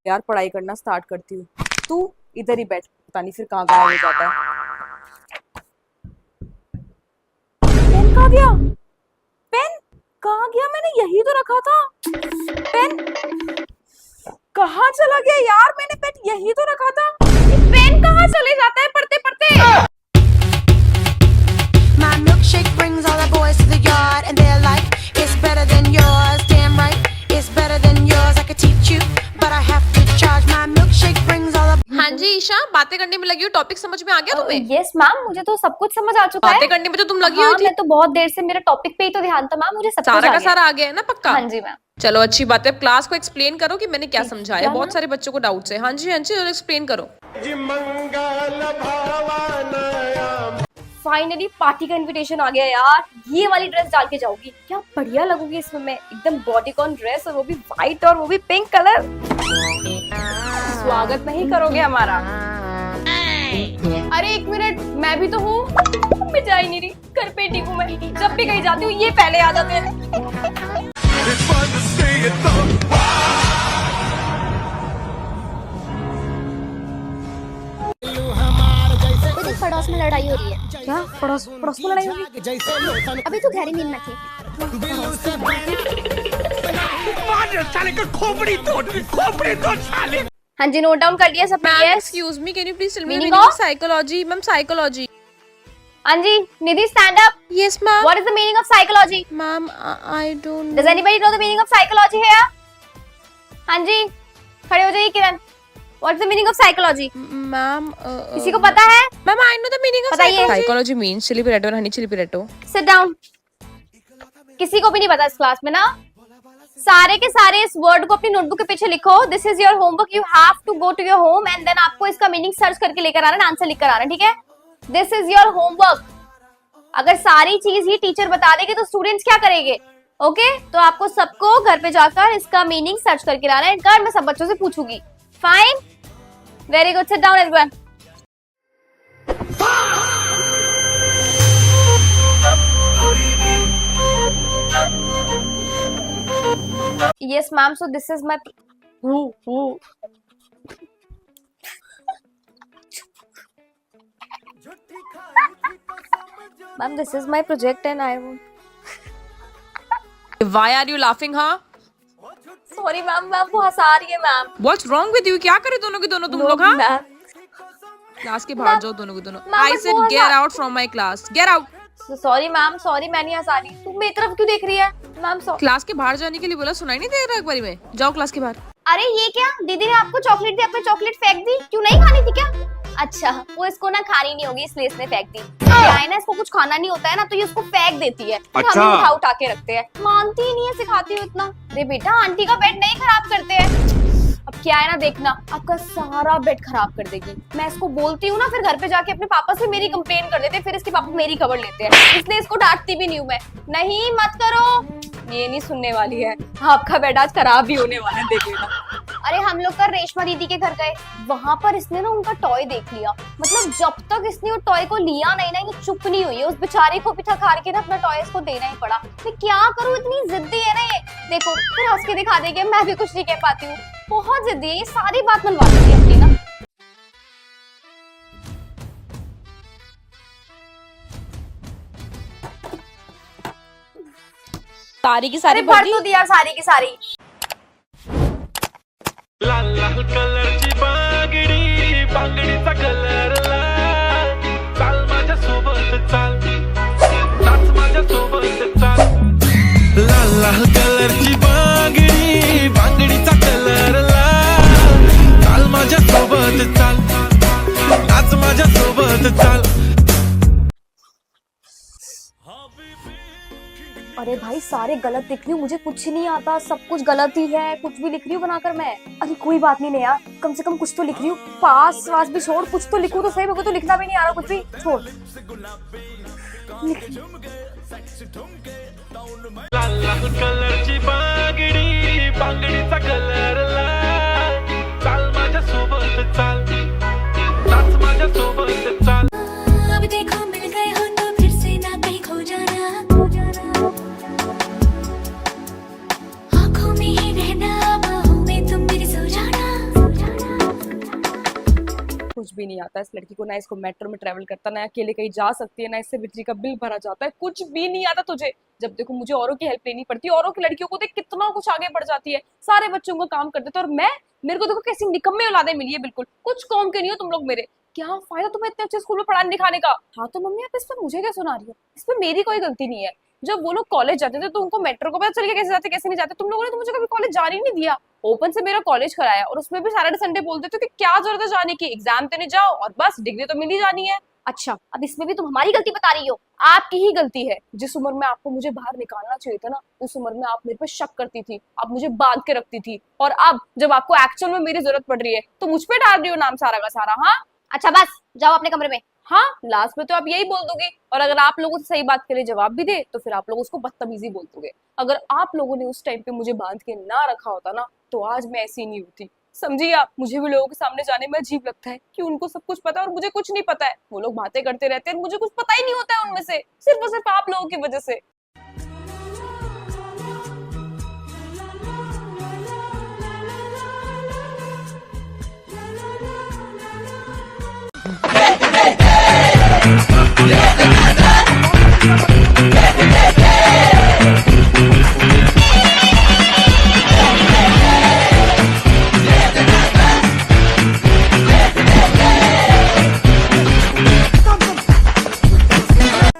यार पढ़ाई करना स्टार्ट करती हूँ। तू इधर ही बैठ, पता नहीं फिर कहाँ गायब हो जाता है। पेन कहाँ गया? पेन कहाँ गया? मैंने यही तो रखा था। पेन कहाँ चला गया यार? मैंने पेन यही तो रखा था। पेन कहाँ चले जाता है पढ़ते पढ़ते? My milkshake brings all the boys to the yard and they're like, it's better than yours. Damn right, it's better than yours. I could teach you, but I have to charge. My milkshake brings all the... हाँ जी ईशा, बातें करने में लगी हो, topic समझ में आ गया तुम्हें? यस मैम, मुझे तो सब कुछ समझ आ चुका है। बातें करने में तो तुम लगी हाँ, हुई थी। मैं तो बहुत देर से मेरा टॉपिक पे ही तो ध्यान था मैम, मुझे सब कुछ सारा आ का गया। सारा आ गया है ना पक्का? हाँ जी मैम। चलो अच्छी बात है। क्लास को एक्सप्लेन करो कि मैंने क्या समझाया। क्या बहुत ना? सारे बच्चों को डाउट्स है। हाँ जी और एक्सप्लेन करो। फाइनली पार्टी का इनविटेशन आ गया यार। ये वाली ड्रेस डाल के जाऊंगी, क्या बढ़िया लगूंगी इसमें मैं, एकदम बॉडीकॉन ड्रेस, और वो भी व्हाइट और वो भी पिंक कलर। स्वागत नहीं करोगे हमारा? अरे एक मिनट, मैं भी तो हूँ। मैं जा ही नहीं रही, घर पे टिकू मैं। जब भी कहीं जाती हूँ ये पहले आ जाते हैं। पड़ोस में लड़ाई हो रही है। क्या पड़ोस में लड़ाई होगी? अभी तो गहरी नींद में थी। हाँ जी, नोट डाउन कर लिया सब। Ma'am yes. Excuse me, can you please tell me Meaning meaning of of? Psychology? Ma'am psychology. हाँ जी, Nidhi stand up. Yes ma'am. What is the meaning of psychology? Ma'am I don't Does anybody know the meaning of psychology here? हाँ जी, खड़े हो जाइए Kiran. What is the meaning of psychology? Ma'am किसी को पता है? Ma'am I know the meaning of बताइए। Psychology means chilli potato और honey chilli potato. Sit down. किसी को भी नहीं पता इस क्लास में ना? सारे के सारे इस वर्ड को अपनी नोटबुक के पीछे लिखो। This is your homework, you have to go to your home and then आपको इसका मीनिंग सर्च करके लेकर आना है, आंसर लिख कर आना है, ठीक है? This is your homework. अगर सारी चीज ही टीचर बता देगी तो स्टूडेंट्स क्या करेंगे? ओके तो आपको सबको घर पे जाकर इसका मीनिंग सर्च करके लाना है। कर मैं सब बच्चों से पूछूंगी। Fine, very good, sit down everyone. Yes, ma'am. So this is my. Ma'am, this is my project and I won't. Why are you laughing, हाँ? Sorry, ma'am. मैम वो हंसा रही है ma'am. What's wrong with you? क्या करे दोनों के दोनों तुम लोग? हाँ, मैम क्लास के बाहर जाओ दोनों के दोनों। मैम, I but said वो get out from my class. Get out. Sorry ma'am, sorry, मैं नहीं हंसा रही। तुम मेरी तरफ क्यों देख रही है मैम? सॉरी। क्लास के बाहर जाने के लिए बोला, सुनाई नहीं दे रहा एक बारी में? जाओ क्लास के बाहर। अरे ये क्या, दीदी ने आपको चॉकलेट दी, आपने चॉकलेट फेंक दी? क्यों, नहीं खानी थी क्या? अच्छा, वो इसको ना खानी नहीं होगी इसलिए इसने फेंक दी। क्या है ना, इसको कुछ खाना नहीं होता है ना तो ये उसको फेंक देती है। अच्छा। हम उठा उठा के रखते हैं, मानती ही नहीं है, सिखाती हूँ इतना। अरे बेटा, आंटी का बेड नहीं खराब करते हैं। अब क्या है ना, देखना आपका सारा बेड खराब कर देगी। मैं इसको बोलती हूँ ना, फिर घर पे जाके अपने पापा से मेरी कंप्लेन कर देते हैं, फिर इसके पापा मेरी खबर लेते हैं। इसलिए इसको डांटती भी नहीं हूँ मैं। नहीं मत करो, ये नहीं सुनने वाली है। आपका बेड आज खराब भी होने वाला है, देख लेना। अरे हम लोग का रेशमा दीदी के घर गए, वहां पर इसने ना उनका टॉय देख लिया। मतलब जब तक इसने वो टॉय को लिया नहीं ना, ये चुप नहीं हुई है। उस बेचारे को भी थका के ना अपना टॉय इसको देना ही पड़ा। मैं क्या करूँ, इतनी जिद्दी है ना ये। देखो फिर हंस के दिखा देगी, मैं भी कुछ नहीं कह पाती हूँ। बहुत जिद्दी है ये, सारी बात मनवा देती है अपनी ना। सारी की सारी अरे भर तो दिया सारी की सारी। लाल लाल कलरची बांगडी, बांगडीचा कलर लाल, चाल माझ्या सोबत चाल, नाच माझ्या सोबत चाल। लाल लाल कलरची बांगडी, बांगडीचा कलर लाल, चाल माझ्या सोबत चाल, नाच माझ्या सोबत चाल। अरे भाई सारे गलत लिख रही हूँ, मुझे कुछ नहीं आता, सब कुछ गलत ही है। कुछ भी लिख रही हूँ बनाकर मैं। अरे कोई बात नहीं यार, कम से कम कुछ तो लिख रही हूँ। पास वास भी छोड़, कुछ तो लिखूँ तो सही। मेरे को तो लिखना भी नहीं आ रहा, कुछ भी छोड़। लाल लाल कलरची बांगडी, बांगडीचा कलर लाल, चाल माझ्या सोबत चाल, नाच माझ्या सोबत चाल। अब देखो मिल गए हो तो फिर से ना कहीं खो जाना। आँखों में ही रहना, बाहों में तुम मेरे सो जाना। कुछ भी नहीं आता इस लड़की को, ना इसको मेट्रो में ट्रेवल करता, ना अकेले कहीं जा सकती है, ना इससे बिजली का बिल भरा जाता है, कुछ भी नहीं आता तुझे। जब देखो मुझे औरों की हेल्प लेनी पड़ती है, औरों की लड़कियों को देख कितना कुछ आगे बढ़ जाती है, सारे बच्चों का काम कर देते हैं, और मेरे को देखो कैसी निकम्मे औलादे मिली है, बिल्कुल कुछ काम के नहीं हो तुम लोग मेरे। क्या फायदा तुम्हें इतने अच्छे स्कूल में पढ़ाने लिखाने का। हाँ तो मम्मी आप इस पर मुझे क्या सुना रही हो, इस पर मेरी कोई गलती नहीं है। जब वो लोग कॉलेज जाते थे तो उनको मेट्रो को पता चल गया कैसे जाते कैसे नहीं जाते, तुम लोगों ने तो मुझे कभी कॉलेज जाने ही नहीं दिया। ओपन से मेरा कॉलेज कराया और उसमें भी सैटरडे संडे बोलते थे कि क्या जरूरत है जाने की, एग्जाम देने जाओ और बस डिग्री तो मिल ही जानी है। अच्छा अब इसमें भी तुम हमारी गलती बता रही हो। आपकी ही गलती है। जिस उम्र में आपको मुझे बाहर निकालना चाहिए था ना, उस उम्र में आप मेरे पे शक करती थी, आप मुझे बांध के रखती थी, और अब जब आपको एक्चुअल में मेरी जरूरत पड़ रही है तो मुझ पे डाल रही हो नाम सारा का सारा। हाँ अच्छा बस जाओ अपने कमरे में। हाँ, लास्ट में तो आप यही बोल दोगे, और अगर आप लोगों से सही बात के लिए जवाब भी दे तो फिर आप लोग उसको बदतमीजी बोल दोगे। अगर आप लोगों ने उस टाइम पे मुझे बांध के ना रखा होता ना तो आज मैं ऐसी नहीं होती, समझिए आप। मुझे भी लोगों के सामने जाने में अजीब लगता है कि उनको सब कुछ पता है और मुझे कुछ नहीं पता है। वो लोग बातें करते रहते हैं, मुझे कुछ पता ही नहीं होता है उनमें से, सिर्फ और सिर्फ आप लोगों की वजह से।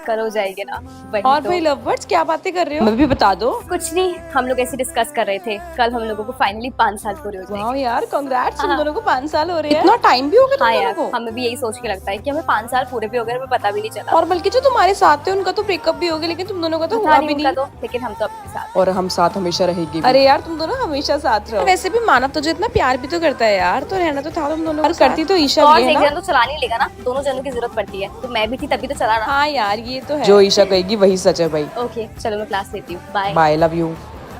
कल हो जाएगी ना वही और तो। भाई लवर्स क्या बातें कर रहे हो, मैं भी बता दो। कुछ नहीं, हम लोग ऐसे डिस्कस कर रहे थे, कल हम लोगों को फाइनली 5 साल पूरे हो जाएंगे। वाह यार कांग्रेट्स, तुम हाँ। दोनों को 5 साल हो रहे हैं। इतना टाइम भी हो गया तुम हाँ दोनों यार को। हमें भी यही सोच के लगता है कि हमें 5 साल पूरे भी हो गए, हमें पता भी नहीं चला। और बल्कि जो तुम्हारे साथ थे उनका तो ब्रेकअप भी हो गया, लेकिन तुम दोनों का तो पता हुआ नहीं भी उनका नहीं। तो, लेकिन हम तो अपने साथ। और हम साथ हमेशा रहेंगे भी। अरे यार तुम दोनों हमेशा साथ रहो। वैसे भी मानव तुझे इतना प्यार भी तो करता है यार, तो रहना तो था तुम दोनों को। करती तो ईशा और भी है एक ना। जन तो चला नहीं लेगा ना, दोनों जनों की जरूरत पड़ती है, तो मैं भी थी तभी तो चला ना। हाँ यार ये तो है। जो ईशा कहेगी वही सच है भाई। ओके चलो मैं क्लास लेती हूँ, बाय। Bye, love you.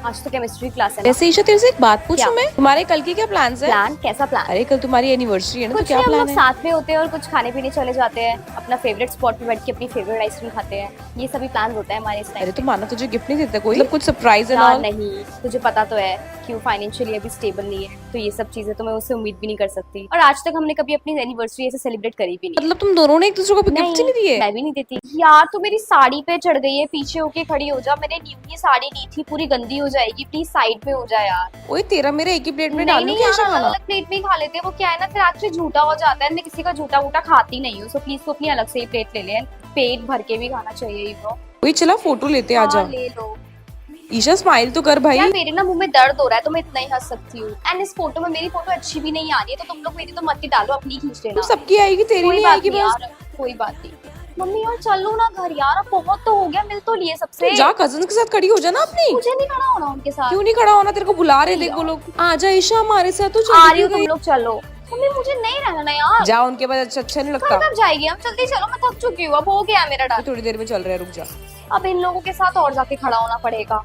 आज तो केमिस्ट्री क्लास है ना। वैसे ईशा तेरे से एक बात पूछूं क्या? मैं, तुम्हारे कल की क्या प्लान्स है? प्लान कैसा प्लान? अरे कल तुम्हारी एनिवर्सरी है ना, तो कुछ क्या नहीं, हम प्लान लोग है? साथ में होते हैं और कुछ खाने पीने चले जाते हैं, अपना फेवरेट स्पॉट पे बैठ के अपनी फेवरेट आइसक्रीम खाते हैं, ये सभी प्लान होता है हमारे इस अरे टाइम। तो माना तुझे गिफ्ट नहीं देता कोई, मतलब कुछ सरप्राइज एंड यार ऑल? नहीं, तुझे पता तो है कि वो फाइनेंशियली अभी स्टेबल नहीं है, तो ये सब चीजें तो मैं उससे उम्मीद भी नहीं कर सकती, और आज तक हमने कभी अपनी एनिवर्सरी ऐसे सेलिब्रेट करी भी नहीं। मतलब तुम दोनों ने एक दूसरे को गिफ्ट ही नहीं दिए? मैं भी नहीं देती यार। तू मेरी साड़ी पे चढ़ गई है, पीछे होके खड़ी हो जा, मैंने न्यू ये साड़ी ली थी, पूरी गंदी हो जाएगी, प्लीज साइड में हो जा यार। ओए तेरा मेरा एक ही प्लेट में नहीं डालूं नहीं क्या यार, ईशा खाना? अलग प्लेट में ही खा लेते हैं, वो क्या है ना फिर एक्चुअली झूठा हो जाता है, मैं किसी का झूठा वूठा खाती नहीं हूँ, सो प्लीज तू अपनी अलग से ही प्लेट ले ले, पेट भर के भी खाना चाहिए ब्रो। ओए चला फोटो लेते आ जा। हाँ, ले लो ईशा स्माइल तो कर भाई। यार, मेरे ना मुंह में दर्द हो रहा है तो मैं इतना ही हंस सकती हूँ, एंड इस फोटो में मेरी फोटो अच्छी भी नहीं आ रही है, तो तुम लोग मेरी तो मत ही डालो, अपनी खींच तो लेना। सबकी आएगी, तेरी कोई नहीं बात आएगी नहीं बस। यार, कोई बात नहीं। मम्मी यार चलो ना घर यार, अब बहुत तो हो गया, मिल तो लिए सबसे। तू जा कजन के साथ खड़ी हो जा ना अपनी। मुझे नहीं खड़ा होना उनके साथ। क्यों नहीं खड़ा होना, तेरे को बुला रहे देख वो लोग। आ जा ईशा हमारे साथ, तू आ रही चली हो तुम गई। लोग, चलो। मम्मी मुझे नहीं रहना ना यार। जा उनके बाद, अच्छा नहीं लगता। कब जाएगी, हम जल्दी चलो, मैं थक चुकी हूँ, अब हो गया है मेरा डर। थोड़ी देर में चल रहा है, रुक जा। अब इन लोगों के साथ और जाके खड़ा होना पड़ेगा।